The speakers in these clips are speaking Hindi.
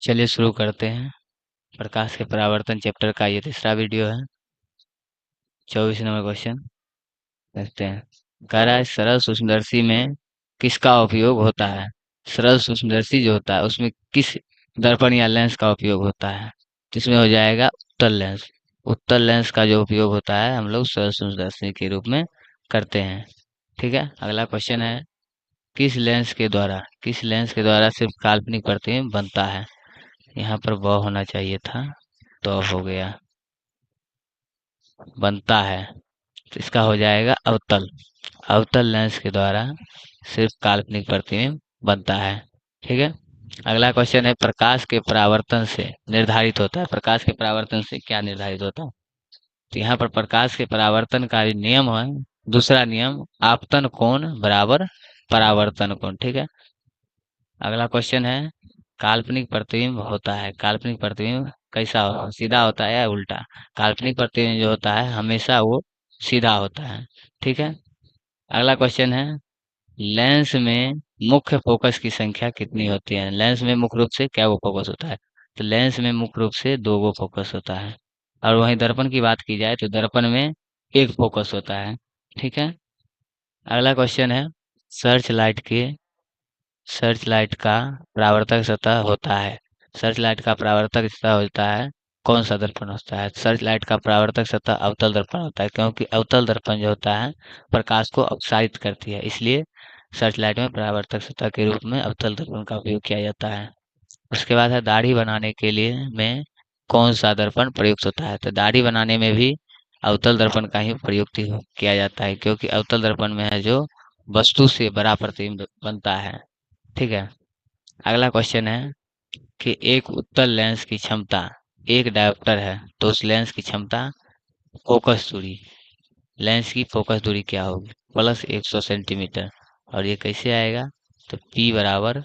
चलिए शुरू करते हैं। प्रकाश के परावर्तन चैप्टर का ये तीसरा वीडियो है। 24 नंबर क्वेश्चन देखते हैं। कह रहा है सरल सूक्ष्मदर्शी में किसका उपयोग होता है। सरल सूक्ष्मदर्शी जो होता है उसमें किस दर्पण या लेंस का उपयोग होता है। जिसमें हो जाएगा उत्तल लेंस। उत्तल लेंस का जो उपयोग होता है हम लोग सरल सूक्ष्मदर्शी के रूप में करते हैं। ठीक है, अगला क्वेश्चन है किस लेंस के द्वारा सिर्फ काल्पनिक प्रतिबिंब बनता है। यहाँ पर ब होना चाहिए था, तो हो गया बनता है, तो इसका हो जाएगा अवतल। अवतल लेंस के द्वारा सिर्फ काल्पनिक प्रतिबिंब बनता है। ठीक है, अगला क्वेश्चन है प्रकाश के परावर्तन से निर्धारित होता है। प्रकाश के परावर्तन से क्या निर्धारित होता है। तो यहाँ पर प्रकाश के परावर्तन का जो नियम है, दूसरा नियम आपतन कोण बराबर परावर्तन कोण। ठीक है, अगला क्वेश्चन है काल्पनिक प्रतिबिंब होता है। काल्पनिक प्रतिबिंब कैसा हो, सीधा होता है या उल्टा। काल्पनिक प्रतिबिंब जो होता है हमेशा वो सीधा होता है। ठीक है, अगला क्वेश्चन है लेंस में मुख्य फोकस की संख्या कितनी होती है। लेंस में मुख्य रूप से क्या वो फोकस होता है। तो लेंस में मुख्य रूप से दो गो फोकस होता है। और वहीं दर्पण की बात की जाए तो दर्पण में एक फोकस होता है। ठीक है, अगला क्वेश्चन है सर्च लाइट के सर्च लाइट का परावर्तक सतह होता है। सर्च लाइट का परावर्तक सतह होता है कौन सा दर्पण होता है। सर्च लाइट का परावर्तक सतह अवतल दर्पण होता है, क्योंकि अवतल दर्पण जो होता है प्रकाश को अपसारित करती है, इसलिए सर्च लाइट में परावर्तक सतह के रूप में अवतल दर्पण का उपयोग किया जाता है। उसके बाद है दाढ़ी बनाने के लिए में कौन सा दर्पण प्रयुक्त होता है। तो दाढ़ी बनाने में भी अवतल दर्पण का ही प्रयुक्त किया जाता है, क्योंकि अवतल दर्पण में है जो वस्तु से बड़ा प्रतिबिंब बनता है। ठीक है, अगला क्वेश्चन है कि एक उत्तल लेंस की क्षमता एक डायोप्टर है, तो उस लेंस की क्षमता फोकस दूरी, लेंस की फोकस दूरी क्या होगी, प्लस 100 सेंटीमीटर। और ये कैसे आएगा, तो P बराबर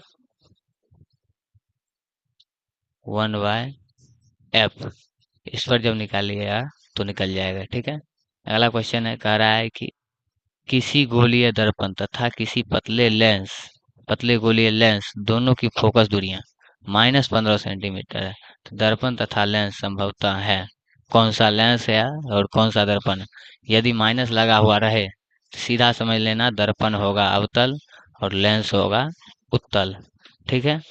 1/f। इस पर जब निकालिएगा तो निकल जाएगा। ठीक है, अगला क्वेश्चन है कह रहा है कि किसी गोलीय दर्पण तथा किसी पतले गोलीय लेंस दोनों की फोकस दूरियां -15 सेंटीमीटर है। तो दर्पण तथा लेंस संभवतः है कौन सा लेंस है और कौन सा दर्पण। यदि माइनस लगा हुआ रहे तो सीधा समझ लेना दर्पण होगा अवतल और लेंस होगा उत्तल। ठीक है,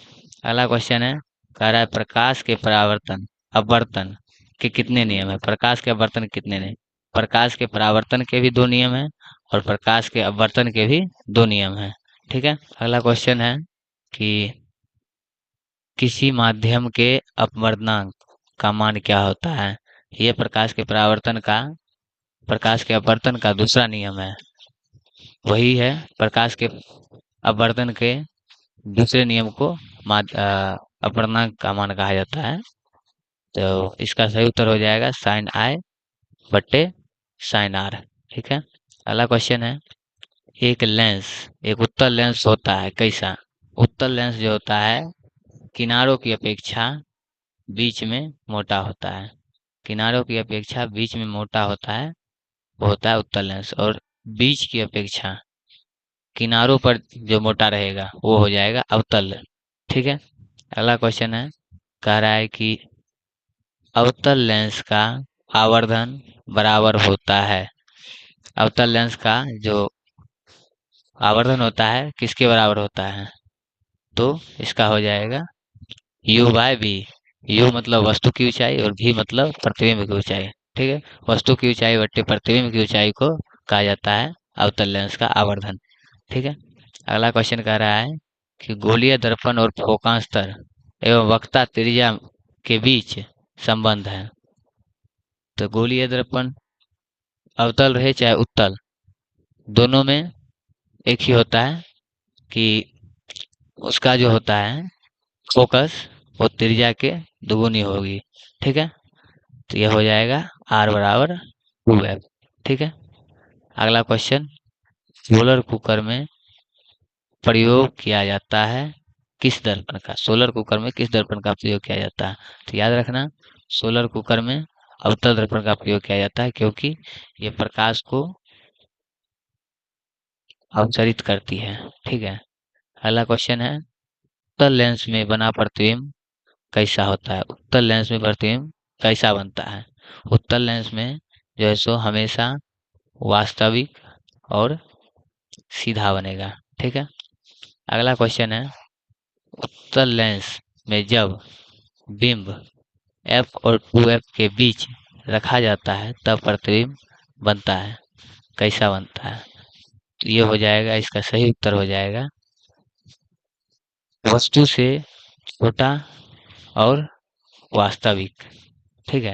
अगला क्वेश्चन है कह रहा है प्रकाश के परावर्तन अपवर्तन के कितने नियम है। प्रकाश के अपवर्तन के कितने नियम। प्रकाश के परावर्तन के भी दो नियम है और प्रकाश के अपवर्तन के भी दो नियम हैं। ठीक है, अगला क्वेश्चन है कि किसी माध्यम के अपवर्तनांक का मान क्या होता है। ये प्रकाश के अपवर्तन का दूसरा नियम है। वही है प्रकाश के अपवर्तन के दूसरे नियम को अपवर्तनांक का मान कहा जाता है। तो इसका सही उत्तर हो जाएगा साइन आई बट्टे साइन आर। ठीक है, अगला क्वेश्चन है एक उत्तल लेंस होता है कैसा। उत्तल लेंस जो होता है किनारों की अपेक्षा बीच में मोटा होता है। किनारों की अपेक्षा बीच में मोटा होता है, वो होता है उत्तल लेंस। और बीच की अपेक्षा किनारों पर जो मोटा रहेगा वो हो जाएगा अवतल लेंस। ठीक है, अगला क्वेश्चन है कह रहा है कि अवतल लेंस का आवर्धन बराबर होता है। अवतल लेंस का जो आवर्धन होता है किसके बराबर होता है, तो इसका हो जाएगा U/V। U मतलब वस्तु की ऊंचाई और V मतलब प्रतिबिंब की ऊंचाई। ठीक है, वस्तु की ऊंचाई बट्टे प्रतिबिंब की ऊंचाई को कहा जाता है अवतल लेंस का आवर्धन। ठीक है, अगला क्वेश्चन कह रहा है कि गोलीय दर्पण और फोकांतर एवं वक्ता त्रिज्या के बीच संबंध है। तो गोलीय दर्पण अवतल रहे चाहे उत्तल, दोनों में एक ही होता है कि उसका जो होता है फोकस वो त्रिज्या के दुगुनी होगी। ठीक है, तो यह हो जाएगा R बराबर 2f। ठीक है, अगला क्वेश्चन सोलर कुकर में प्रयोग किया जाता है किस दर्पण का। सोलर कुकर में किस दर्पण का प्रयोग किया जाता है। तो याद रखना सोलर कुकर में अवतल दर्पण का प्रयोग किया जाता है, क्योंकि ये प्रकाश को अपसरित करती है। ठीक है, अगला क्वेश्चन है उत्तल लेंस में बना प्रतिबिंब कैसा होता है? उत्तल लेंस में प्रतिबिंब कैसा बनता है? उत्तल लेंस में जो है सो हमेशा वास्तविक और सीधा बनेगा। ठीक है। अगला क्वेश्चन है, उत्तल लेंस में जब बिंब एफ और 2f के बीच रखा जाता है तब प्रतिबिंब बनता है, कैसा बनता है? तो ये हो जाएगा, इसका सही उत्तर हो जाएगा वस्तु से छोटा और वास्तविक। ठीक है।